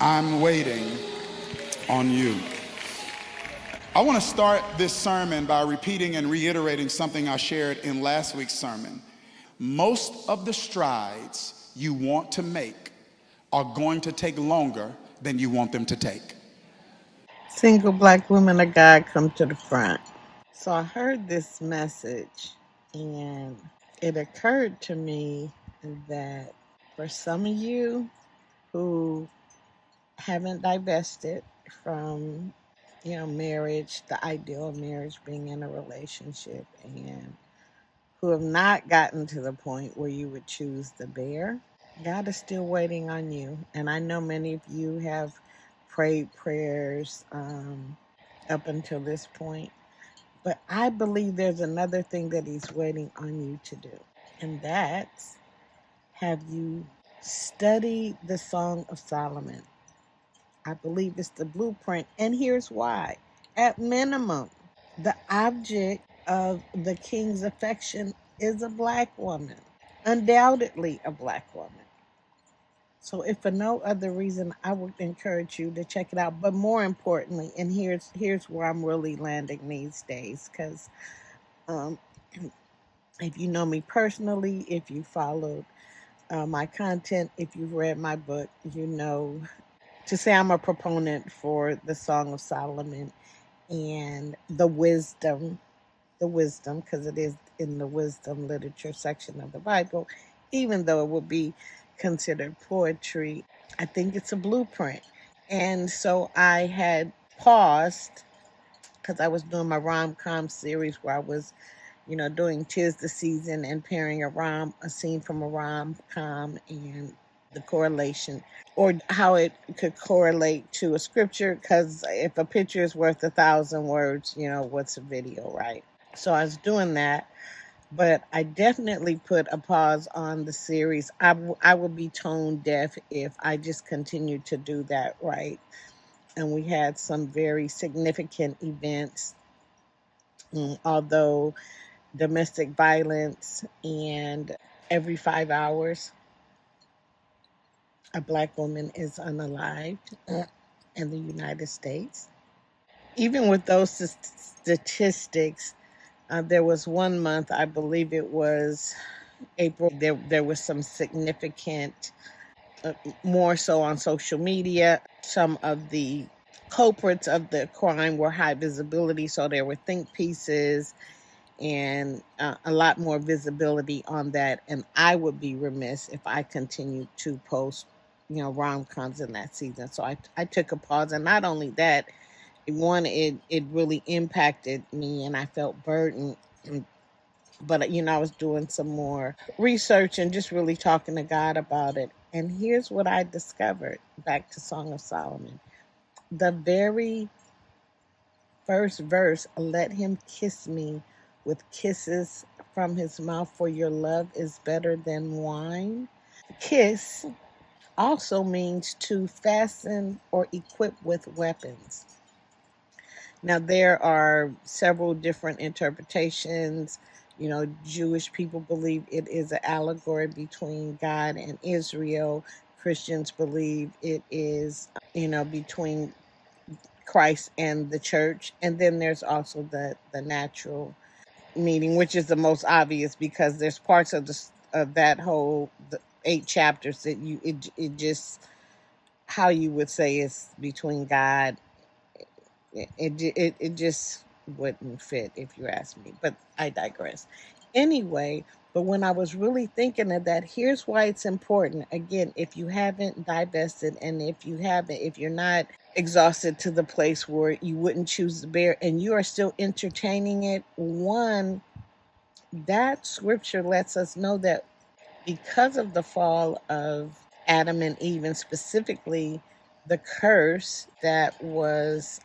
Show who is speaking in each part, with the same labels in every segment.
Speaker 1: I'm waiting on you. I want to start this sermon by repeating and reiterating something I shared in last week's sermon. Most of the strides you want to make are going to take longer than you want them to take.
Speaker 2: Single black women of God, come to the front. So I heard this message, and it occurred to me that for some of you who haven't divested from, marriage, the ideal of marriage being in a relationship, and who have not gotten to the point where you would choose the bear, God is still waiting on you. And I know many of you have prayed prayers up until this point, but I believe there's another thing that He's waiting on you to do. And that's, have you studied the Song of Solomon? I believe it's the blueprint. And here's why. At minimum, the object of the king's affection is a black woman, undoubtedly a black woman. So if for no other reason, I would encourage you to check it out. But more importantly, and here's where I'm really landing these days, because um, if you know me personally, if you followed my content, if you've read my book, you know to say I'm a proponent for the Song of Solomon and the wisdom, because it is in the wisdom literature section of the Bible, even though it would be considered poetry. I think it's a blueprint. And so I had paused because I was doing my rom-com series where I was, doing Tis the Season and pairing a scene from a rom-com and the correlation, or how it could correlate to a scripture, because if a picture is worth 1,000 words, what's a video, right? So I was doing that, but I definitely put a pause on the series. I would be tone deaf if I just continued to do that, right? And we had some very significant events, although domestic violence, and every 5 hours, a black woman is unalived in the United States. Even with those statistics, there was one month, I believe it was April, there was some significant, more so on social media. Some of the culprits of the crime were high visibility, so there were think pieces and a lot more visibility on that. And I would be remiss if I continued to post, rom-coms in that season. So I took a pause. And not only that, it really impacted me and I felt burdened. But, I was doing some more research and just really talking to God about it. And here's what I discovered, back to Song of Solomon. The very first verse, let him kiss me with kisses from his mouth, for your love is better than wine. Kiss also means to fasten or equip with weapons. Now, there are several different interpretations. Jewish people believe it is an allegory between God and Israel. Christians believe it is, between Christ and the church. And then there's also the natural meaning, which is the most obvious, because there's parts of that whole 8 chapters that it just, how you would say it's between God. It just wouldn't fit, if you ask me, but I digress. Anyway, but when I was really thinking of that, here's why it's important. Again, if you haven't divested, and if you're not exhausted to the place where you wouldn't choose the bear and you are still entertaining it, one, that scripture lets us know that because of the fall of Adam and Eve, and specifically the curse that was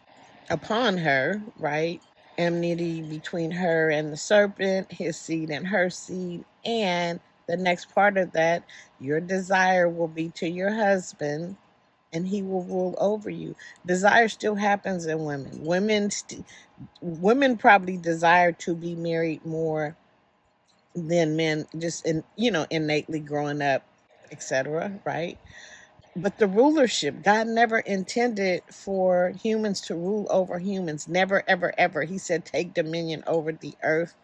Speaker 2: upon her, right? Enmity between her and the serpent, his seed and her seed. And the next part of that, your desire will be to your husband, and he will rule over you. Desire still happens in women. Women probably desire to be married more than men, just innately growing up, etc., right? But the rulership, God never intended for humans to rule over humans. Never, ever, ever. He said, take dominion over the earth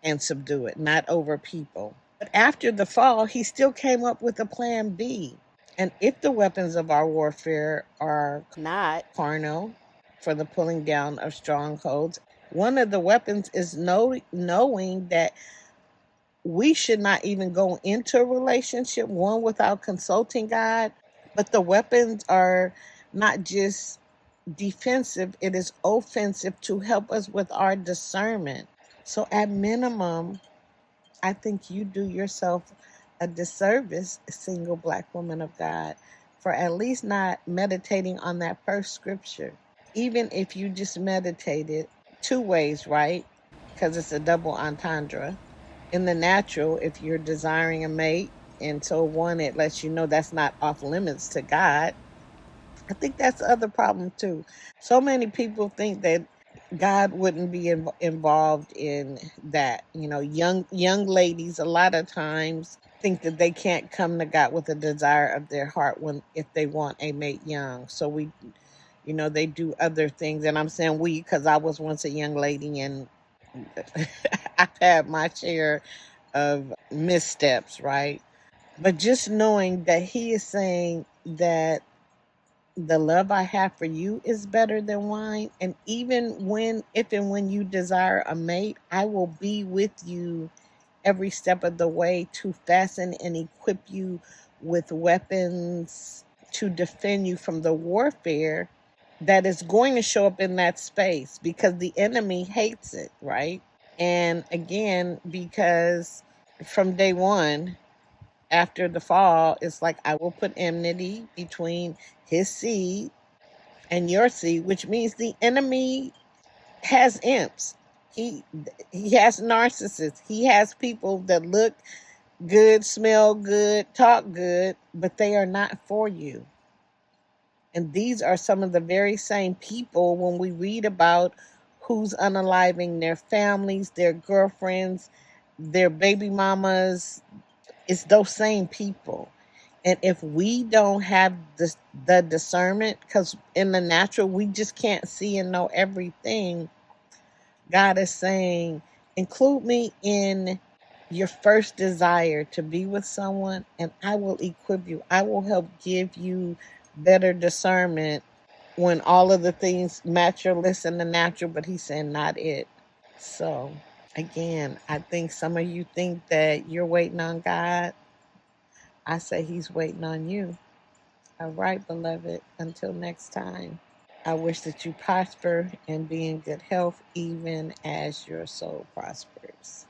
Speaker 2: and subdue it, not over people. But after the fall, he still came up with a plan B. And if the weapons of our warfare are not carnal for the pulling down of strongholds, one of the weapons is knowing that we should not even go into a relationship, one, without consulting God. But the weapons are not just defensive, it is offensive to help us with our discernment. So, at minimum, I think you do yourself a disservice, single Black woman of God, for at least not meditating on that first scripture. Even if you just meditated two ways, right? Because it's a double entendre. In the natural, if you're desiring a mate, and so one, it lets you know that's not off limits to God. I think that's the other problem too. So many people think that God wouldn't be involved in that. You know, young ladies a lot of times think that they can't come to God with a desire of their heart when if they want a mate young. So they do other things, and I'm saying we because I was once a young lady and I've had my share of missteps, right? But just knowing that He is saying that the love I have for you is better than wine. And even if and when you desire a mate, I will be with you every step of the way to fasten and equip you with weapons to defend you from the warfare that is going to show up in that space because the enemy hates it, right? And again, because from day one, after the fall, it's like I will put enmity between his seed and your seed, which means the enemy has imps. He has narcissists. He has people that look good, smell good, talk good, but they are not for you. And these are some of the very same people when we read about who's unaliving their families, their girlfriends, their baby mamas. It's those same people. And if we don't have the discernment, because in the natural, we just can't see and know everything, God is saying, include me in your first desire to be with someone, and I will equip you. I will help give you better discernment when all of the things match your list in the natural, but He's saying, not it. So, again, I think some of you think that you're waiting on God. I say He's waiting on you. All right, beloved. Until next time, I wish that you prosper and be in good health, even as your soul prospers.